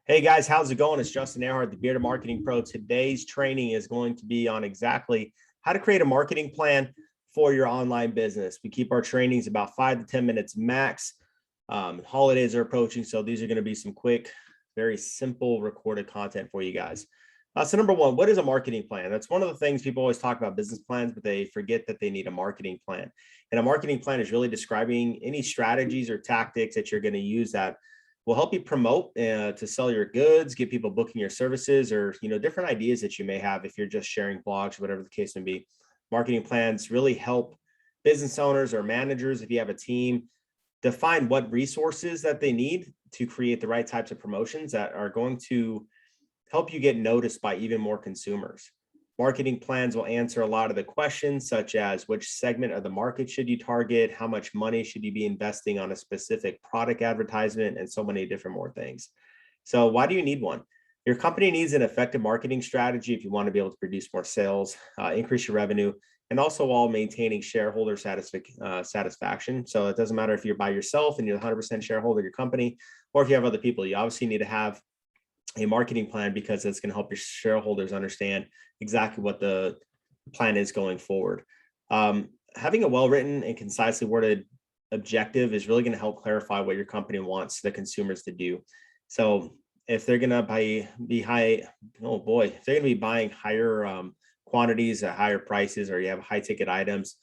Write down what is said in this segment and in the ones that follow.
Hey guys, how's it going? It's Justin Earhart, the Bearded Marketing Pro. Today's training is going to be on exactly how to create a marketing plan for your online business. We keep our trainings about 5 to 10 minutes max. Holidays are approaching, so these are going to be some quick, very simple recorded content for you guys. So number one, what is a marketing plan? That's one of the things people always talk about business plans, but they forget that they need a marketing plan. And a marketing plan is really describing any strategies or tactics that you're going to use that will help you promote to sell your goods, get people booking your services, or different ideas that you may have if you're just sharing blogs, whatever the case may be. Marketing plans really help business owners or managers, if you have a team, define what resources that they need to create the right types of promotions that are going to help you get noticed by even more consumers. Marketing plans will answer a lot of the questions, such as which segment of the market should you target, how much money should you be investing on a specific product advertisement, and so many different more things. So why do you need one? Your company needs an effective marketing strategy if you want to be able to produce more sales, increase your revenue, and also while maintaining shareholder satisfaction. So it doesn't matter if you're by yourself and you're 100% shareholder of your company, or if you have other people. You obviously need to have a marketing plan because it's going to help your shareholders understand exactly what the plan is going forward. Having a well-written and concisely worded objective is really going to help clarify what your company wants the consumers to do. So if they're going to if they're going to be buying higher quantities at higher prices, or you have high ticket items,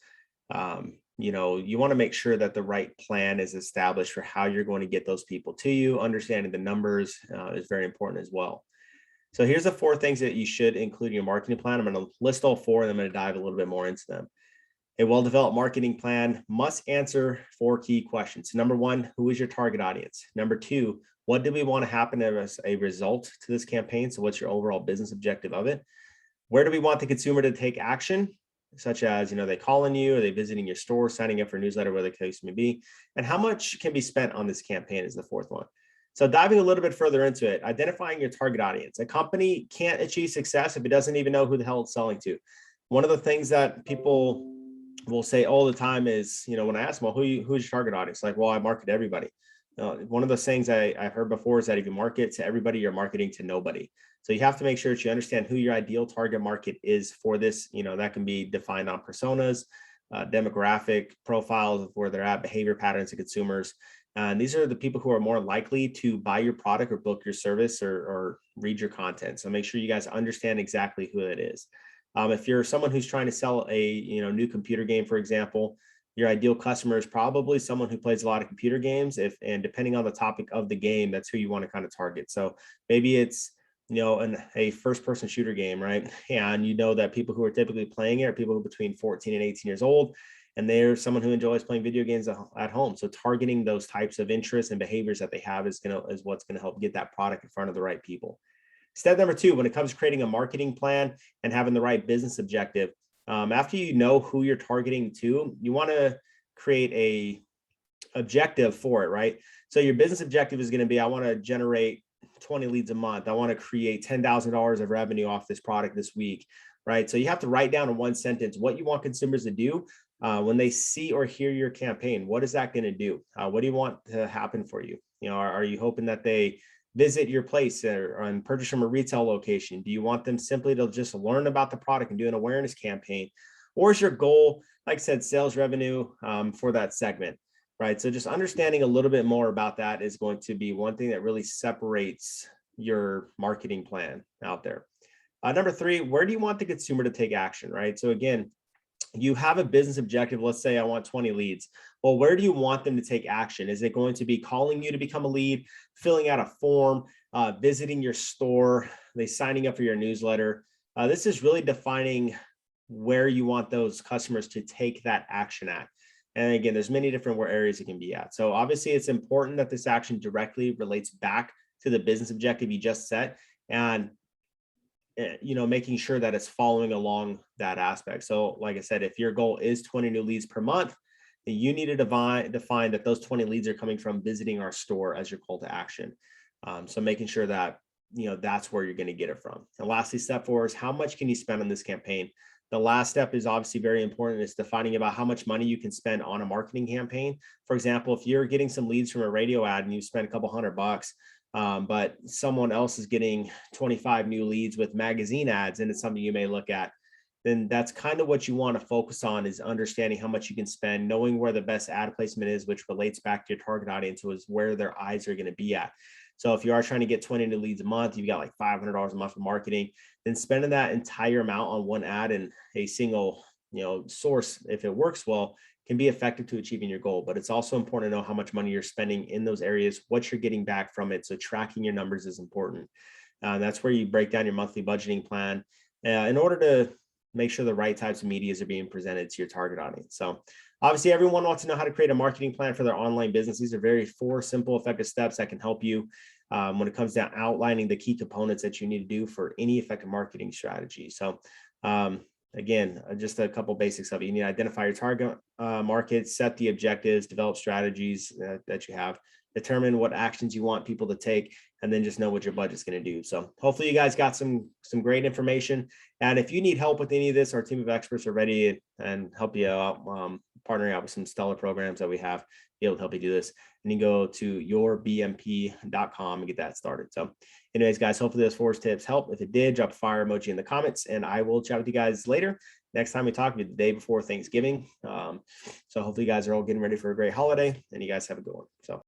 you want to make sure that the right plan is established for how you're going to get those people to you. Understanding the numbers is very important as well. So here's the 4 things that you should include in your marketing plan. I'm going to list all 4 and I'm going to dive a little bit more into them. A well-developed marketing plan must answer 4 key questions. Number 1, who is your target audience? Number 2, what do we want to happen as a result to this campaign? So what's your overall business objective of it? Where do we want the consumer to take action? Such as, they calling you, are they visiting your store, signing up for a newsletter, whatever the case may be, and how much can be spent on this campaign is the 4th one. So diving a little bit further into it, identifying your target audience. A company can't achieve success if it doesn't even know who the hell it's selling to. One of the things that people will say all the time is, when I ask them, well, who's your target audience? Like, well, I market to everybody. One of those things I've heard before is that if you market to everybody, you're marketing to nobody. So you have to make sure that you understand who your ideal target market is for this. That can be defined on personas, demographic profiles of where they're at, behavior patterns of consumers. And these are the people who are more likely to buy your product or book your service or read your content. So make sure you guys understand exactly who it is. If you're someone who's trying to sell a new computer game, for example, your ideal customer is probably someone who plays a lot of computer games. And depending on the topic of the game, that's who you want to kind of target. So maybe it's a first-person shooter game, right? And that people who are typically playing it are people who are between 14 and 18 years old, and they're someone who enjoys playing video games at home. So targeting those types of interests and behaviors that they have is what's going to help get that product in front of the right people. Step number 2, when it comes to creating a marketing plan and having the right business objective, after you know who you're targeting to, you want to create a objective for it, right? So your business objective is going to be, I want to generate 20 leads a month. I want to create $10,000 of revenue off this product this week, right? So you have to write down in one sentence what you want consumers to do when they see or hear your campaign. What is that going to do? What do you want to happen for you? Are you hoping that they visit your place and purchase from a retail location? Do you want them simply to just learn about the product and do an awareness campaign? Or is your goal, like I said, sales revenue for that segment? Right. So just understanding a little bit more about that is going to be one thing that really separates your marketing plan out there. Number 3, where do you want the consumer to take action? Right. So again, you have a business objective. Let's say I want 20 leads. Well, where do you want them to take action? Is it going to be calling you to become a lead, filling out a form, visiting your store, are they signing up for your newsletter? This is really defining where you want those customers to take that action at. And again, there's many different areas it can be at. So obviously it's important that this action directly relates back to the business objective you just set, and making sure that it's following along that aspect. So like I said, if your goal is 20 new leads per month, then you need to define that those 20 leads are coming from visiting our store as your call to action. So making sure that that's where you're going to get it from. And lastly, step 4 is how much can you spend on this campaign? The last step is obviously very important. It's defining about how much money you can spend on a marketing campaign. For example, if you're getting some leads from a radio ad and you spend a couple $100, but someone else is getting 25 new leads with magazine ads, and it's something you may look at, then that's kind of what you want to focus on, is understanding how much you can spend, knowing where the best ad placement is, which relates back to your target audience, is where their eyes are going to be at. So if you are trying to get 20 new leads a month, you've got like $500 a month for marketing, then spending that entire amount on one ad and a single, source, if it works well, can be effective to achieving your goal. But it's also important to know how much money you're spending in those areas, what you're getting back from it. So tracking your numbers is important. That's where you break down your monthly budgeting plan in order to make sure the right types of medias are being presented to your target audience. So obviously everyone wants to know how to create a marketing plan for their online business. These are four simple, effective steps that can help you when it comes to outlining the key components that you need to do for any effective marketing strategy. So again, just a couple basics of it. You need to identify your target market, set the objectives, develop strategies that you have, determine what actions you want people to take, and then just know what your budget's going to do. So hopefully you guys got some great information. And if you need help with any of this, our team of experts are ready and help you out, partnering out with some stellar programs that we have, be able to help you do this. And you can go to yourbmp.com and get that started. So anyways, guys, hopefully those 4 tips help. If it did, drop a fire emoji in the comments, and I will chat with you guys later. Next time we talk, the day before Thanksgiving. So hopefully you guys are all getting ready for a great holiday, and you guys have a good one. So